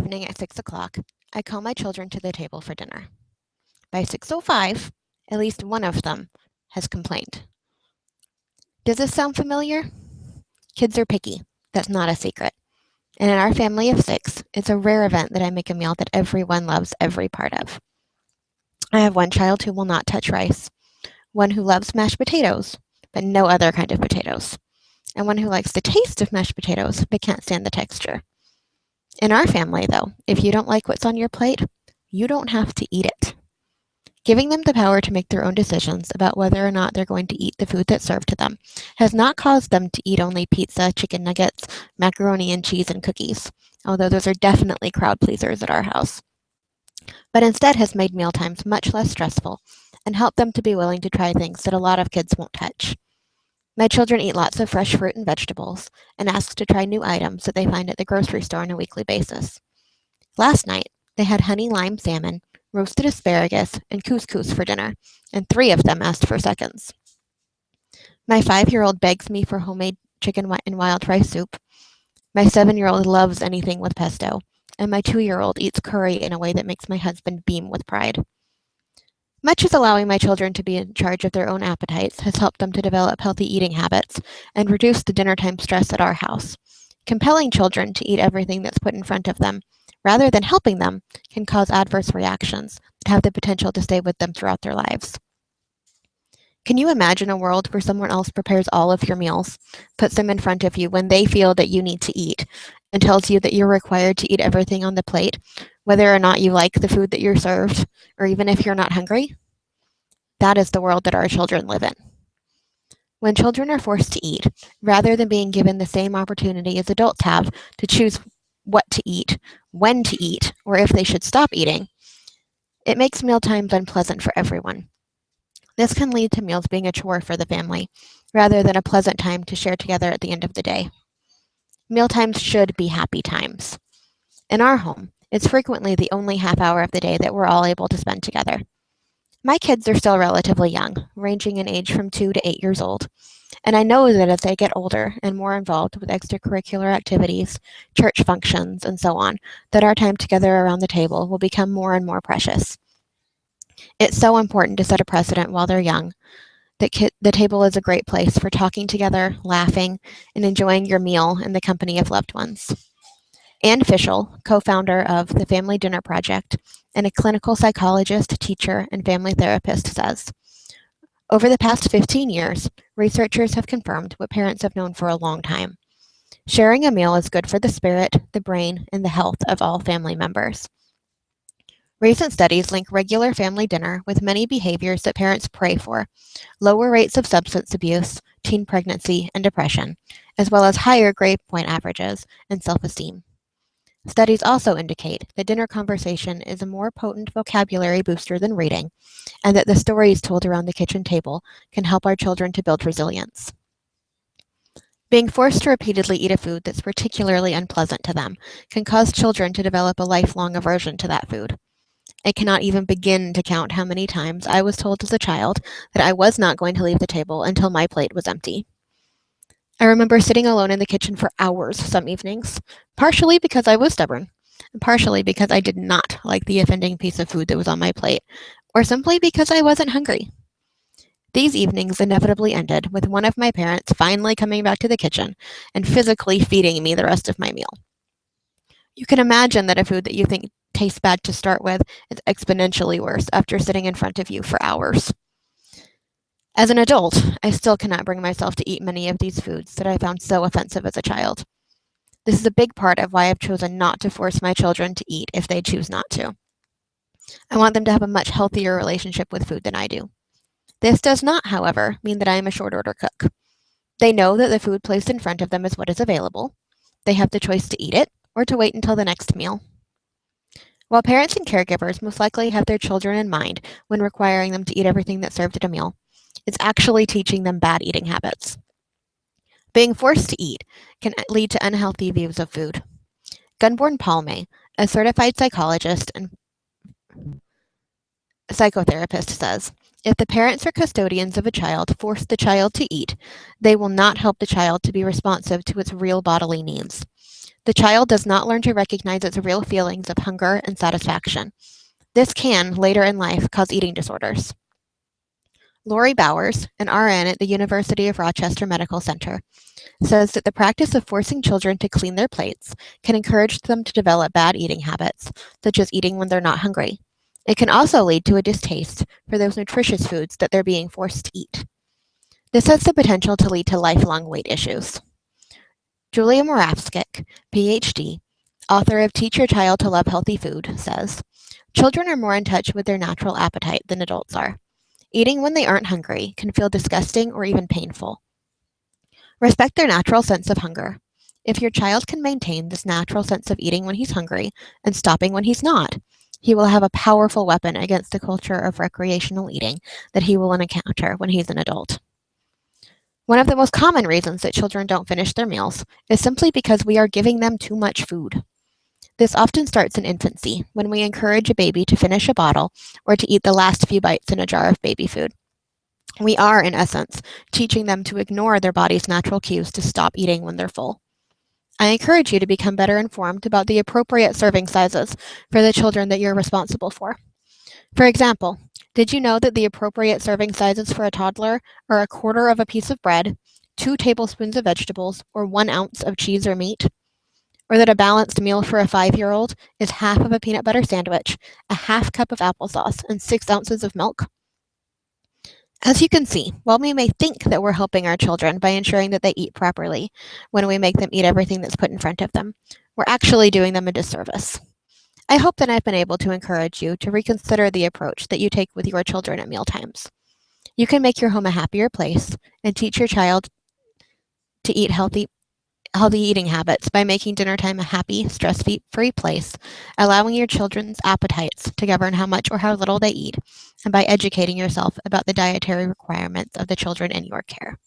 evening at 6 o'clock, I call my children to the table for dinner. By 6:05, at least one of them has complained. Does this sound familiar? Kids are picky. That's not a secret. And in our family of 6, it's a rare event that I make a meal that everyone loves every part of. I have one child who will not touch rice, one who loves mashed potatoes, but no other kind of potatoes, and one who likes the taste of mashed potatoes but can't stand the texture. In our family, though, if you don't like what's on your plate, you don't have to eat it. Giving them the power to make their own decisions about whether or not they're going to eat the food that's served to them has not caused them to eat only pizza, chicken nuggets, macaroni and cheese, and cookies, although those are definitely crowd pleasers at our house, but instead has made mealtimes much less stressful and helped them to be willing to try things that a lot of kids won't touch. My children eat lots of fresh fruit and vegetables and ask to try new items that they find at the grocery store on a weekly basis. Last night, they had honey lime salmon, roasted asparagus, and couscous for dinner, and 3 of them asked for seconds. My 5-year-old begs me for homemade chicken and wild rice soup. My 7-year-old loves anything with pesto, and my 2-year-old eats curry in a way that makes my husband beam with pride. Much as allowing my children to be in charge of their own appetites has helped them to develop healthy eating habits and reduce the dinnertime stress at our house, compelling children to eat everything that's put in front of them, rather than helping them, can cause adverse reactions that have the potential to stay with them throughout their lives. Can you imagine a world where someone else prepares all of your meals, puts them in front of you when they feel that you need to eat, and tells you that you're required to eat everything on the plate, whether or not you like the food that you're served, or even if you're not hungry? That is the world that our children live in. When children are forced to eat, rather than being given the same opportunity as adults have to choose what to eat, when to eat, or if they should stop eating, it makes mealtimes unpleasant for everyone. This can lead to meals being a chore for the family, rather than a pleasant time to share together at the end of the day. Mealtimes should be happy times. In our home, it's frequently the only half hour of the day that we're all able to spend together. My kids are still relatively young, ranging in age from 2 to 8 years old, and I know that as they get older and more involved with extracurricular activities, church functions, and so on, that our time together around the table will become more and more precious. It's so important to set a precedent while they're young that the table is a great place for talking together, laughing, and enjoying your meal in the company of loved ones. Ann Fischel, co-founder of the Family Dinner Project and a clinical psychologist, teacher, and family therapist, says, over the past 15 years, researchers have confirmed what parents have known for a long time. Sharing a meal is good for the spirit, the brain, and the health of all family members. Recent studies link regular family dinner with many behaviors that parents pray for: lower rates of substance abuse, teen pregnancy, and depression, as well as higher grade point averages and self-esteem. Studies also indicate that dinner conversation is a more potent vocabulary booster than reading, and that the stories told around the kitchen table can help our children to build resilience. Being forced to repeatedly eat a food that's particularly unpleasant to them can cause children to develop a lifelong aversion to that food. I cannot even begin to count how many times I was told as a child that I was not going to leave the table until my plate was empty. I remember sitting alone in the kitchen for hours some evenings, partially because I was stubborn, and partially because I did not like the offending piece of food that was on my plate, or simply because I wasn't hungry. These evenings inevitably ended with one of my parents finally coming back to the kitchen and physically feeding me the rest of my meal. You can imagine that a food that you think tastes bad to start with is exponentially worse after sitting in front of you for hours. As an adult, I still cannot bring myself to eat many of these foods that I found so offensive as a child. This is a big part of why I've chosen not to force my children to eat if they choose not to. I want them to have a much healthier relationship with food than I do. This does not, however, mean that I am a short-order cook. They know that the food placed in front of them is what is available. They have the choice to eat it or to wait until the next meal. While parents and caregivers most likely have their children in mind when requiring them to eat everything that's served at a meal, it's actually teaching them bad eating habits. Being forced to eat can lead to unhealthy views of food. Gunborn Palme, a certified psychologist and psychotherapist, says, if the parents or custodians of a child force the child to eat, they will not help the child to be responsive to its real bodily needs. the child does not learn to recognize its real feelings of hunger and satisfaction. This can, later in life, cause eating disorders. Lori Bowers, an RN at the University of Rochester Medical Center, says that the practice of forcing children to clean their plates can encourage them to develop bad eating habits, such as eating when they're not hungry. It can also lead to a distaste for those nutritious foods that they're being forced to eat. This has the potential to lead to lifelong weight issues. Julia Moravskik, PhD, author of Teach Your Child to Love Healthy Food, says, children are more in touch with their natural appetite than adults are. Eating when they aren't hungry can feel disgusting or even painful. Respect their natural sense of hunger. If your child can maintain this natural sense of eating when he's hungry and stopping when he's not, he will have a powerful weapon against the culture of recreational eating that he will encounter when he's an adult. One of the most common reasons that children don't finish their meals is simply because we are giving them too much food. This often starts in infancy, when we encourage a baby to finish a bottle or to eat the last few bites in a jar of baby food. We are, in essence, teaching them to ignore their body's natural cues to stop eating when they're full. I encourage you to become better informed about the appropriate serving sizes for the children that you're responsible for. For example, did you know that the appropriate serving sizes for a toddler are 1/4 of a piece of bread, 2 tablespoons of vegetables, or 1 ounce of cheese or meat? Or that a balanced meal for a 5-year-old is half of a peanut butter sandwich, a half cup of applesauce, and 6 ounces of milk? As you can see, while we may think that we're helping our children by ensuring that they eat properly when we make them eat everything that's put in front of them, we're actually doing them a disservice. I hope that I've been able to encourage you to reconsider the approach that you take with your children at mealtimes. You can make your home a happier place and teach your child to eat healthy eating habits by making dinner time a happy, stress-free place, allowing your children's appetites to govern how much or how little they eat, and by educating yourself about the dietary requirements of the children in your care.